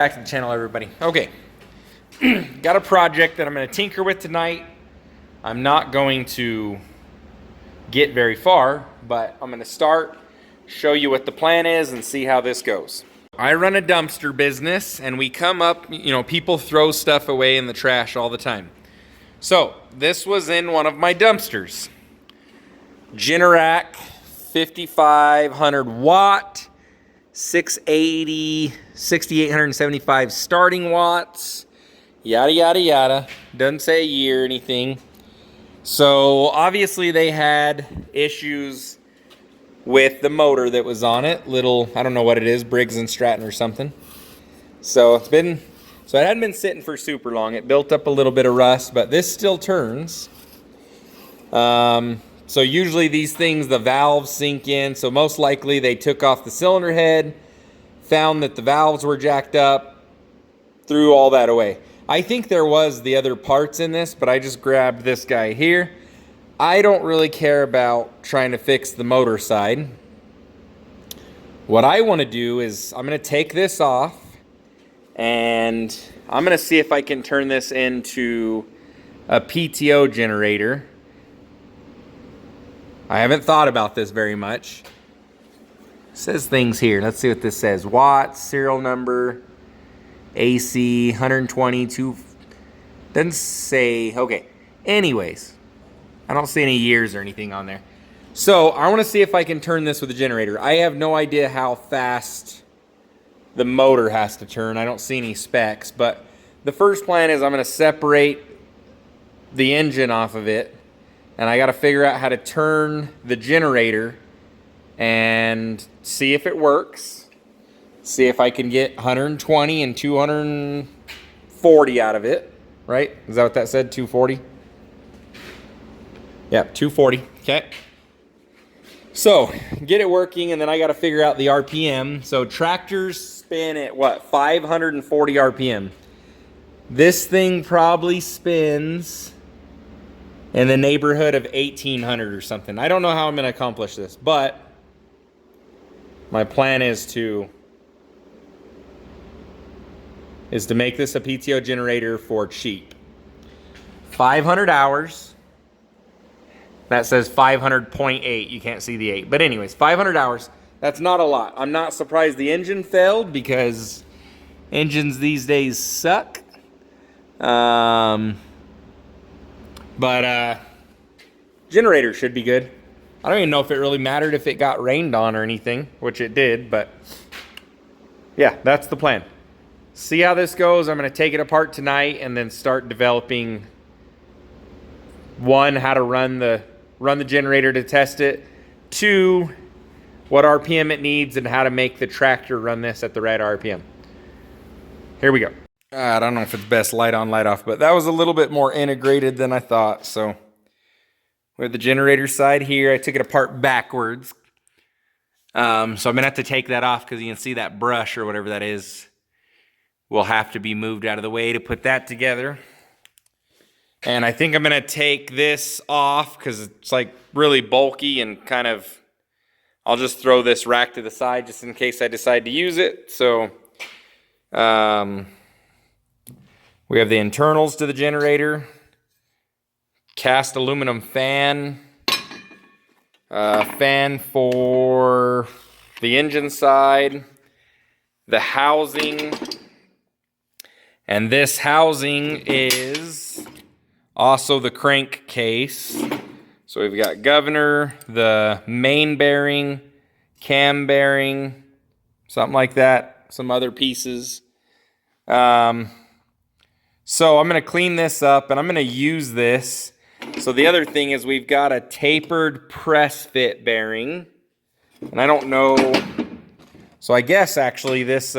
Back to the channel, everybody. Okay, got a project that I'm going to tinker with tonight. I'm not going to get very far, but I'm going to start, show you what the plan is, and see how this goes. I run a dumpster business, and we come up, people throw stuff away in the trash all the time. So this was in one of my dumpsters. Generac 5500 watt. 680, starting watts, yada, yada, yada. Doesn't say a year or anything. So obviously they had issues with the motor that was on it. I don't know what it is, Briggs and Stratton or something. So it hadn't been sitting for super long. It built up a little bit of rust, but this still turns. So usually these things, the valves sink in. So most likely they took off the cylinder head, found that the valves were jacked up, threw all that away. I think there was the other parts in this, but I just grabbed this guy here. I don't really care about trying to fix the motor side. What I want to do is I'm going to take this off and I'm going to see if I can turn this into a PTO generator. I haven't thought about this very much. It says things here. Let's see what this says. Watts, serial number, AC, 122. Doesn't say, okay. Anyways, I don't see any years or anything on there. So I want to see if I can turn this with a generator. I have no idea how fast the motor has to turn. I don't see any specs, but the first plan is I'm going to separate the engine off of it. And I got to figure out how to turn the generator and see if it works. See if I can get 120 and 240 out of it. Right? Is that what that said? 240? Yeah, 240. Okay. So, get it working, and then I got to figure out the RPM. So, tractors spin at what? 540 RPM. This thing probably spins in the neighborhood of 1800 or something. I don't know how I'm going to accomplish this, but my plan is to make this a PTO generator for cheap. 500 hours. That says 500.8. You can't see the 8. But anyways, 500 hours. That's not a lot. I'm not surprised the engine failed because engines these days suck. But generator should be good. I don't even know if it really mattered if it got rained on or anything, which it did, but yeah, that's the plan. See how this goes. I'm going to take it apart tonight and then start developing one, how to run the generator to test it, two, what RPM it needs and how to make the tractor run this at the right RPM. Here we go. I don't know if it's best light on, light off, but that was a little bit more integrated than I thought. So we have the generator side here. I took it apart backwards. So I'm going to have to take that off because you can see that brush or whatever that is will have to be moved out of the way to put that together. And I think I'm going to take this off because it's like really bulky and kind of, I'll just throw this rack to the side just in case I decide to use it. So, we have the internals to the generator, cast aluminum fan, fan for the engine side, the housing, and this housing is also the crankcase. So we've got governor, the main bearing, cam bearing, something like that, some other pieces. So I'm going to clean this up and I'm going to use this. So the other thing is we've got a tapered press fit bearing. And I don't know. So I guess actually this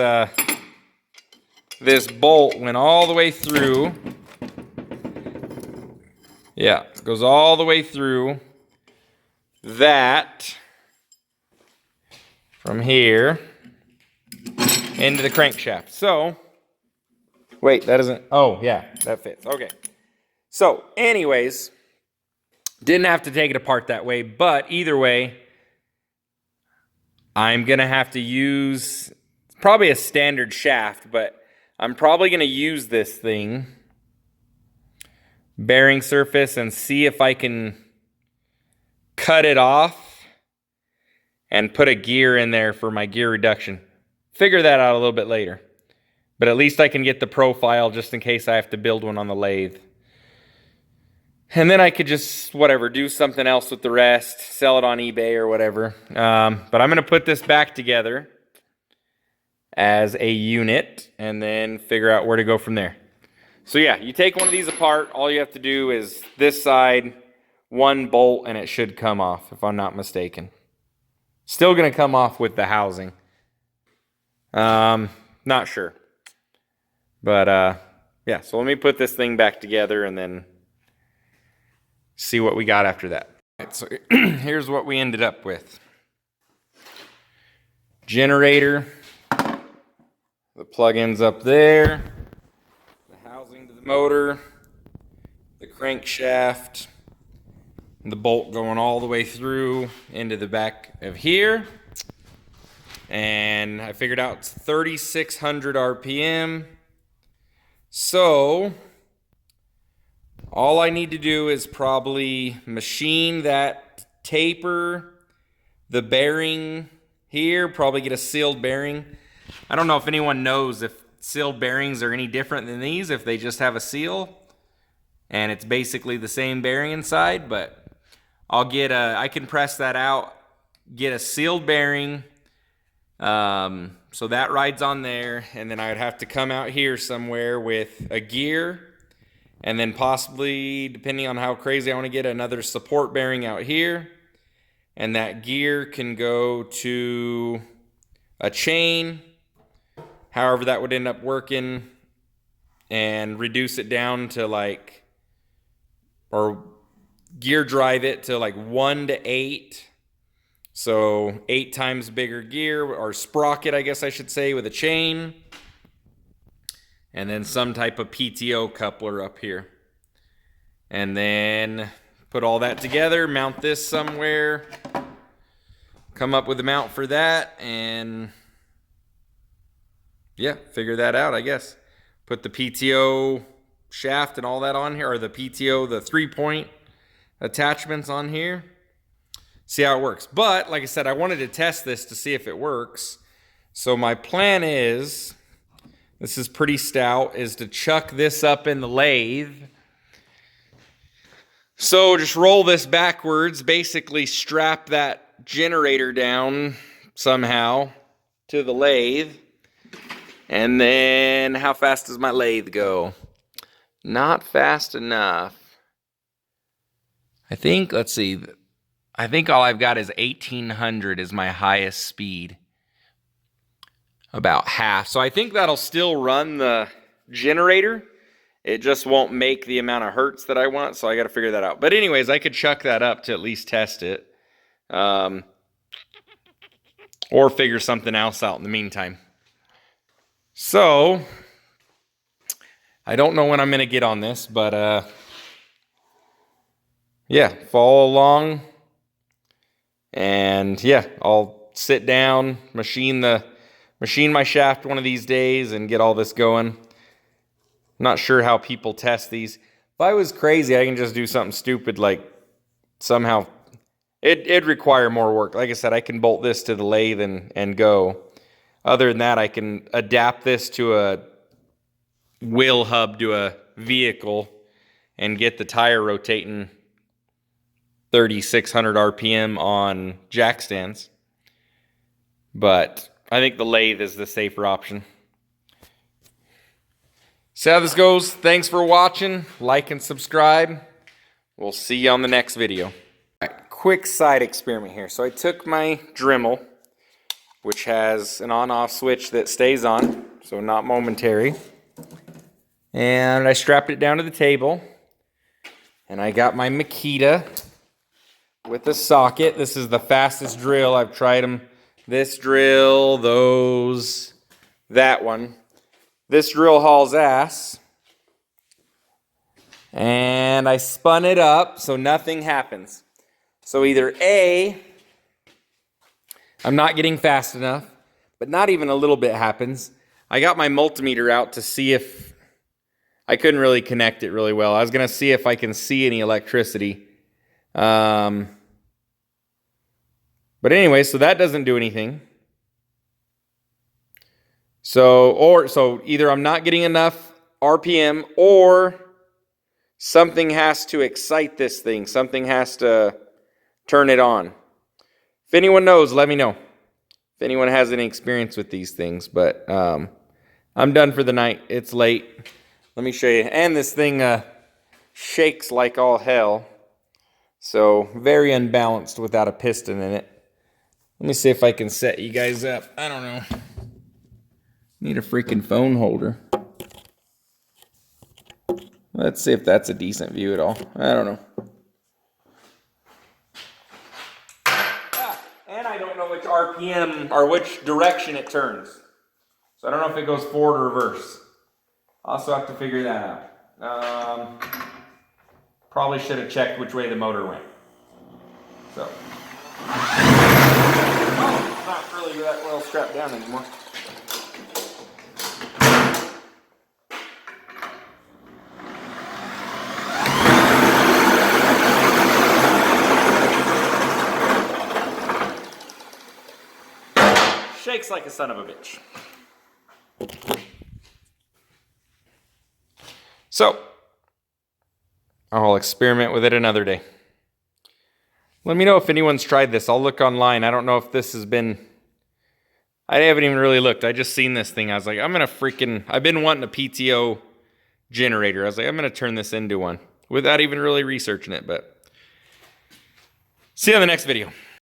bolt went all the way through. Yeah, it goes all the way through that from here into the crankshaft. So wait, that isn't, oh yeah, that fits, okay. So anyways, didn't have to take it apart that way, but either way, I'm going to have to use probably a standard shaft, but I'm probably going to use this thing, bearing surface, and see if I can cut it off and put a gear in there for my gear reduction. Figure that out a little bit later. But at least I can get the profile just in case I have to build one on the lathe. And then I could just, whatever, do something else with the rest, sell it on eBay or whatever. But I'm going to put this back together as a unit and then figure out where to go from there. So yeah, you take one of these apart. All you have to do is this side, one bolt, and it should come off, if I'm not mistaken. Still going to come off with the housing. Not sure. But yeah, so let me put this thing back together and then see what we got after that. All right, so here's what we ended up with. Generator. The plug-ins up there. The housing to the motor. The crankshaft. The bolt going all the way through into the back of here. And I figured out it's 3,600 RPM. So all I need to do is probably machine that taper, the bearing here, probably get a sealed bearing. I don't know if anyone knows if sealed bearings are any different than these, if they just have a seal and it's basically the same bearing inside, but I can press that out, get a sealed bearing, so that rides on there, and then I would have to come out here somewhere with a gear, and then possibly, depending on how crazy I want to get, another support bearing out here, and that gear can go to a chain, however that would end up working, and reduce it down to like, or gear drive it to like 1 to 8. So 8 times bigger gear, or sprocket, I guess I should say, with a chain. And then some type of PTO coupler up here. And then put all that together, mount this somewhere, come up with a mount for that, and yeah, figure that out, I guess. Put the PTO shaft and all that on here, or the PTO, the 3-point attachments on here. See how it works. But like I said, I wanted to test this to see if it works. So my plan is, this is pretty stout, is to chuck this up in the lathe. So just roll this backwards, basically strap that generator down somehow to the lathe. And then how fast does my lathe go? Not fast enough. I think, let's see, I think all I've got is 1,800 is my highest speed. About half. So I think that'll still run the generator. It just won't make the amount of hertz that I want, so I got to figure that out. But anyways, I could chuck that up to at least test it. Or figure something else out in the meantime. So, I don't know when I'm going to get on this, but yeah, follow along. And yeah, I'll sit down, machine my shaft one of these days and get all this going. Not sure how people test these. If I was crazy, I can just do something stupid like somehow. It'd require more work. Like I said, I can bolt this to the lathe and go. Other than that, I can adapt this to a wheel hub to a vehicle and get the tire rotating 3,600 RPM on jack stands. But I think the lathe is the safer option. See how this goes. Thanks for watching. Like and subscribe. We'll see you on the next video. All right, quick side experiment here. So I took my Dremel, which has an on-off switch that stays on, so not momentary. And I strapped it down to the table. And I got my Makita with a socket. This is the fastest drill. I've tried them. This drill, those, that one. This drill hauls ass. And I spun it up so nothing happens. So either A, I'm not getting fast enough, but not even a little bit happens. I got my multimeter out to see if I couldn't really connect it really well. I was going to see if I can see any electricity. But anyway, so that doesn't do anything. So either I'm not getting enough RPM or something has to excite this thing. Something has to turn it on. If anyone knows, let me know. If anyone has any experience with these things. But I'm done for the night. It's late. Let me show you. And this thing shakes like all hell. So very unbalanced without a piston in it. Let me see if I can set you guys up. I don't know. Need a freaking phone holder. Let's see if that's a decent view at all. I don't know. And I don't know which RPM or which direction it turns. So I don't know if it goes forward or reverse. Also have to figure that out. Probably should have checked which way the motor went. So. Oh, it's not really that well strapped down anymore. Shakes like a son of a bitch. So, I'll experiment with it another day. Let me know if anyone's tried this. I'll look online. I don't know if this has been... I haven't even really looked. I just seen this thing. I was like, I'm going to freaking... I've been wanting a PTO generator. I was like, I'm going to turn this into one. Without even really researching it, but... See you on the next video.